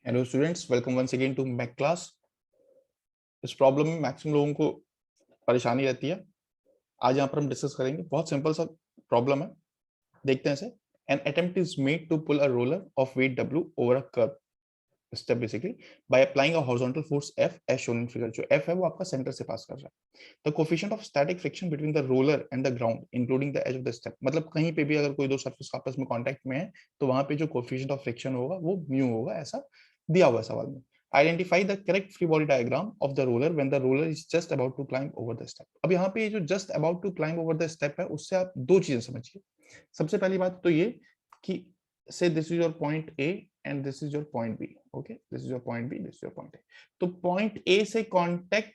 Hello students, welcome once again to math class. इस problem में maximum लोगों को परेशानी रहती है। आज यहाँ पर हम डिस्कस करेंगे, बहुत सिंपल सा प्रॉब्लम है। देखते हैं इसे। An attempt is made to pull a roller of weight W over a kerb step basically by applying a horizontal force F as shown in figure. जो एफ है वो आपका सेंटर से पास कर रहा है। The coefficient of static friction between the roller and the ground including the edge of the step. मतलब कहीं पे भी अगर कोई दो सरफेस आपस में कांटेक्ट में है तो वहां पे जो कोफिशिएंट ऑफ फ्रिक्शन होगा वो म्यू होगा, ऐसा दिया हुआ है सवाल में। Identify the correct free body diagram of the roller when the roller is just about to climb over the step. अब यहाँ पे ये जो just about to climb over the step है उससे आप दो चीजें समझिए। सबसे पहली बात तो ये कि say this is your point A and this is your point B. Okay, this is your point B, this is your point A. तो point A से कांटेक्ट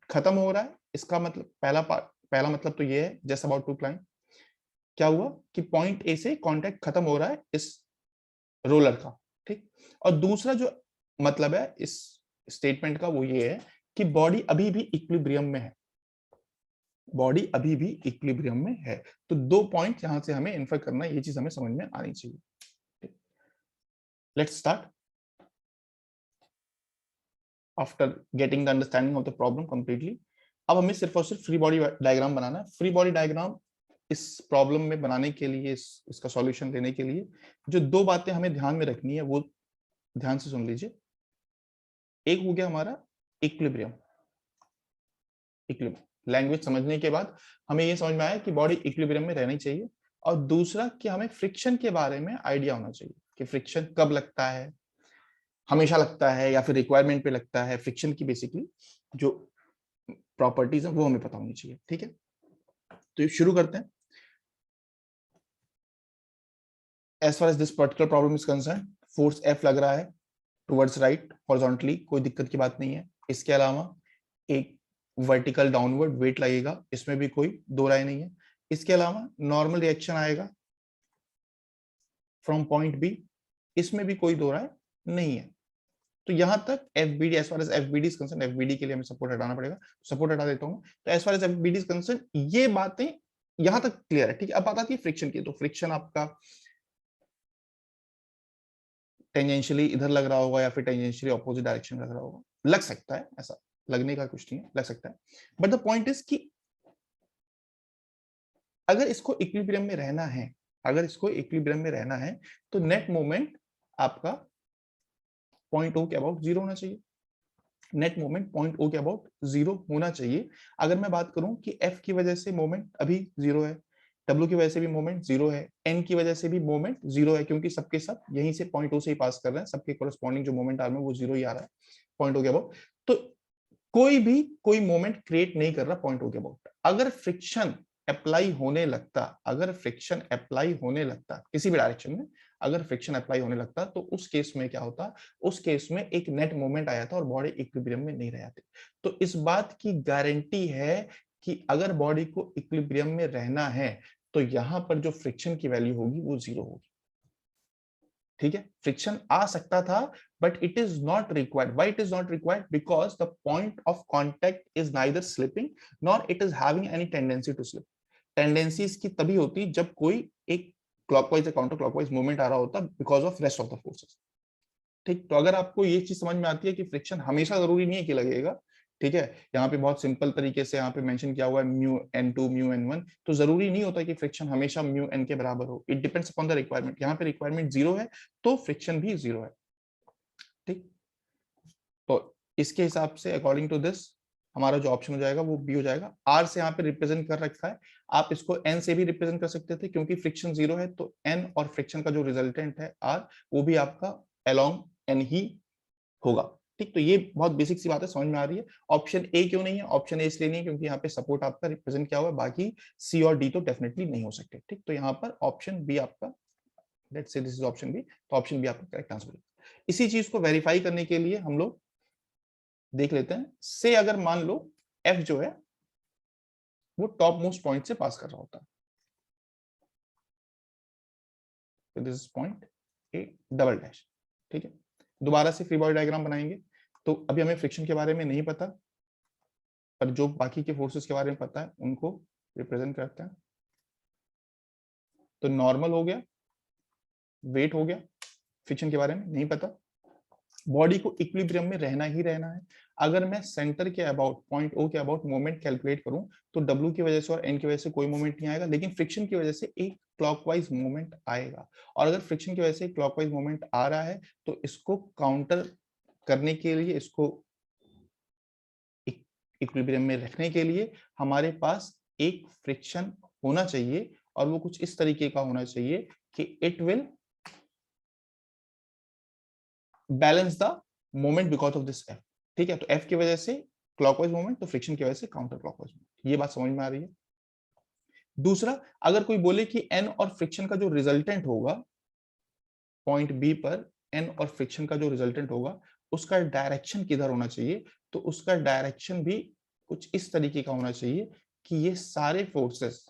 खत्म हो रहा है, इसका मतलब पहला मतलब तो ये है जस्ट अबाउट टू क्लाइंब। क्या हुआ कि पॉइंट ए से कांटेक्ट खत्म हो रहा है इस रोलर का, ठीक। और दूसरा जो मतलब है इस स्टेटमेंट का वो ये है कि बॉडी अभी भी इक्विलिब्रियम में है, बॉडी अभी भी इक्विलिब्रियम में है। तो दो पॉइंट यहां से हमें इन्फर करना है, ये चीज हमें समझ में आनी चाहिए। Let's start. After getting the understanding of the problem completely, अब हमें सिर्फ और सिर्फ फ्री बॉडी डायग्राम बनाना है। फ्री बॉडी डायग्राम इस प्रॉब्लम में बनाने के लिए, इसका सॉल्यूशन लेने के लिए जो दो बातें हमें ध्यान में रखनी है वो ध्यान से सुन लीजिए। एक हो गया हमारा इक्विलिब्रियम। इक्विलिब्रियम लैंग्वेज समझने के बाद हमें ये समझ में आया कि बॉडी इक्विलिब्रियम में रहनी चाहिए। और दूसरा कि हमें फ्रिक्शन के बारे में आइडिया होना चाहिए कि फ्रिक्शन कब लगता है, हमेशा लगता है या फिर रिक्वायरमेंट पे लगता है। फ्रिक्शन की बेसिकली जो प्रॉपर्टीज है वो हमें पता होनी चाहिए, ठीक है। तो शुरू करते हैं। As far as this particular problem is concern, force F लग रहा है टुवर्ड्स राइट हॉरिजॉन्टली, कोई दिक्कत की बात नहीं है। इसके अलावा एक वर्टिकल डाउनवर्ड वेट लगेगा, इसमें भी कोई दो राय नहीं है। इसके अलावा नॉर्मल रिएक्शन आएगा फ्रॉम पॉइंट बी, इसमें भी कोई दो राय नहीं है। तो यहां तक FBD, as far as FBD is concern, FBD के लिए हमें सपोर्ट हटाना पड़ेगा, सपोर्ट हटा देता हूं। तो as far as FBD is concern ये बातें यहां तक क्लियर है, ठीक है। अब बात आती है फ्रिक्शन की। तो फ्रिक्शन आपका टेंजेंशियली इधर लग रहा होगा या फिर टेंजेंशियली ऑपोजिट डायरेक्शन में लग रहा होगा, लग सकता है, ऐसा लगने का कुछ नहीं है, लग सकता है। बट द पॉइंट इज कि अगर इसको इक्विलिब्रियम में रहना है, अगर इसको इक्विलिब्रियम में रहना है तो नेट मोमेंट आपका पॉइंट ओ के अबाउट जीरो होना चाहिए। नेट मोमेंट पॉइंट ओ के अबाउट जीरो होना चाहिए। अगर मैं बात करूं कि एफ की वजह से मोमेंट अभी जीरो है, डब्ल्यू की वजह से भी मोमेंट जीरो है, एन की वजह से भी मोमेंट जीरो है, क्योंकि सबके सब यहीं से पॉइंट ओ से ही पास कर रहे हैं, सबके कोरस्पॉन्डिंग जो मोमेंट आर्म है वो जीरो ही आ रहा है पॉइंट ओ के अबाउट। तो कोई भी कोई मोमेंट क्रिएट नहीं कर रहा पॉइंट ओ के अबाउट। अगर फ्रिक्शन अप्लाई होने लगता, अगर फ्रिक्शन अप्लाई होने लगता किसी भी डायरेक्शन में, अगर फ्रिक्शन अप्लाई होने लगता तो उस केस में क्या होता, उस केस में एक नेट मोमेंट आया था और बॉडी इक्विलिब्रियम में नहीं रहती। तो इस बात की गारंटी है कि अगर बॉडी को इक्विलिब्रियम में रहना है तो यहां पर जो फ्रिक्शन की वैल्यू होगी वो जीरो होगी, ठीक है। फ्रिक्शन आ सकता था but it is not required. Why it is not required? Because the point of contact is neither slipping nor it is having any tendency to slip. Tendency इसकी तभी होती जब कोई एक क्लॉकवाइज या काउंटर क्लॉकवाइज मूवमेंट आ रहा होता because of rest of the forces, ठीक। तो अगर आपको ये चीज समझ में आती है कि फ्रिक्शन हमेशा जरूरी नहीं है कि लगेगा, ठीक है। यहाँ पे बहुत सिंपल तरीके से यहाँ पे मेंशन किया हुआ है mu N two mu N one, तो जरूरी नहीं होता कि फ्रिक्शन हमेशा म्यू एन के बराबर हो। It depends upon the requirement. यहाँ पे रिक्वायरमेंट जीरो है तो फ्रिक्शन भी जीरो है, ठीक। तो इसके हिसाब से अकॉर्डिंग टू दिस हमारा जो ऑप्शन हो जाएगा वो बी हो जाएगा। आर से यहाँ पे रिप्रेजेंट कर रखा है, आप इसको एन से भी रिप्रेजेंट कर सकते थे क्योंकि फ्रिक्शन जीरो है, तो एन और फ्रिक्शन का जो रिजल्टेंट है आर वो भी आपका अलोंग एन ही होगा, ठीक। तो ये बहुत बेसिक सी बात है, समझ में आ रही है। ऑप्शन ए क्यों नहीं है? ऑप्शन ए इसलिए नहीं है क्योंकि यहाँ पे सपोर्ट आपका रिप्रेजेंट किया हुआ है, बाकी सी और डी तो डेफिनेटली नहीं हो सकते, ठीक। तो यहाँ पर ऑप्शन बी आपका, let's say this is option B, तो ऑप्शन बी आपका करेक्ट आंसर है। इसी चीज को वेरीफाई करने के लिए हम लोग देख लेते हैं। से अगर मान लो एफ जो है वो टॉप मोस्ट पॉइंट से पास कर रहा होता है, this is point A double dash, ठीक है। दोबारा से फ्री बॉडी डायग्राम बनाएंगे। तो अभी हमें फ्रिक्शन के बारे में नहीं पता, पर जो बाकी के फोर्सेस के बारे में पता है उनको रिप्रेजेंट करते हैं। तो नॉर्मल हो गया, वेट हो गया, फ्रिक्शन के बारे में नहीं पता, बॉडी को इक्विलिब्रियम में रहना ही रहना है। अगर मैं सेंटर के अबाउट, पॉइंट ओ के अबाउट मोमेंट कैलकुलेट करूं तो डब्ल्यू की वजह से और एन की वजह से कोई मोमेंट नहीं आएगा, लेकिन फ्रिक्शन की वजह से एक क्लॉकवाइज मोमेंट आएगा। और अगर फ्रिक्शन की वजह से क्लॉकवाइज मोमेंट आ रहा है तो इसको काउंटर करने के लिए, इसको इक्विलिब्रियम में रखने के लिए हमारे पास एक फ्रिक्शन होना चाहिए, और वो कुछ इस तरीके का होना चाहिए कि it will balance the moment because of this F. ठीक है, तो एफ की वजह से क्लॉकवाइज मोमेंट, तो फ्रिक्शन की वजह से काउंटर क्लॉकवाइज मोमेंट। ये बात समझ में आ रही है। दूसरा, अगर कोई बोले कि एन और फ्रिक्शन का जो रिजल्टेंट होगा पॉइंट बी पर, एन और फ्रिक्शन का जो रिजल्टेंट होगा उसका डायरेक्शन किधर होना चाहिए, तो उसका डायरेक्शन भी कुछ इस तरीके का होना चाहिए कि ये सारे फोर्सेस,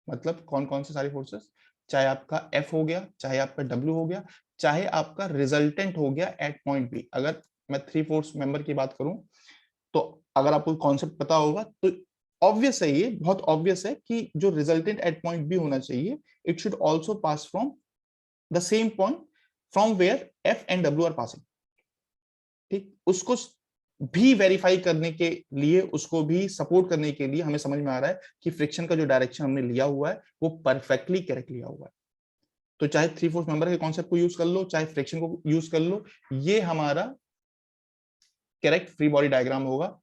मतलब कौन कौन से सारे फोर्सेस, चाहे आपका एफ हो गया, चाहे आपका डब्ल्यू हो गया, चाहे आपका रिजल्टेंट हो गया एट पॉइंट बी। अगर मैं थ्री फोर्स मेंबर की बात करूं तो अगर आपको कॉन्सेप्ट पता होगा तो ऑब्वियस है, ये बहुत ऑब्वियस है कि जो रिजल्टेंट एट पॉइंट बी होना चाहिए, it should also pass from the same point from where F and W are passing. ठीक, उसको भी वेरीफाई करने के लिए, उसको भी सपोर्ट करने के लिए हमें समझ में आ रहा है कि फ्रिक्शन का जो डायरेक्शन हमने लिया हुआ है वो परफेक्टली करेक्ट लिया हुआ है। तो चाहे थ्री फोर्स मेंबर के कॉन्सेप्ट को यूज कर लो, चाहे फ्रिक्शन को यूज कर लो, ये हमारा करेक्ट फ्री बॉडी डायग्राम होगा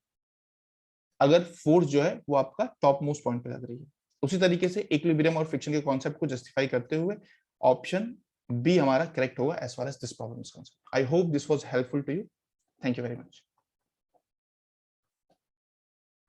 अगर फोर्स जो है वो आपका टॉप मोस्ट पॉइंट पे लग रही है। उसी तरीके से इक्विलिब्रियम और फ्रिक्शन के कॉन्सेप्ट को जस्टिफाई करते हुए ऑप्शन बी हमारा करेक्ट होगा as far as this problem is concerned. I hope this was helpful to you. Thank you very much.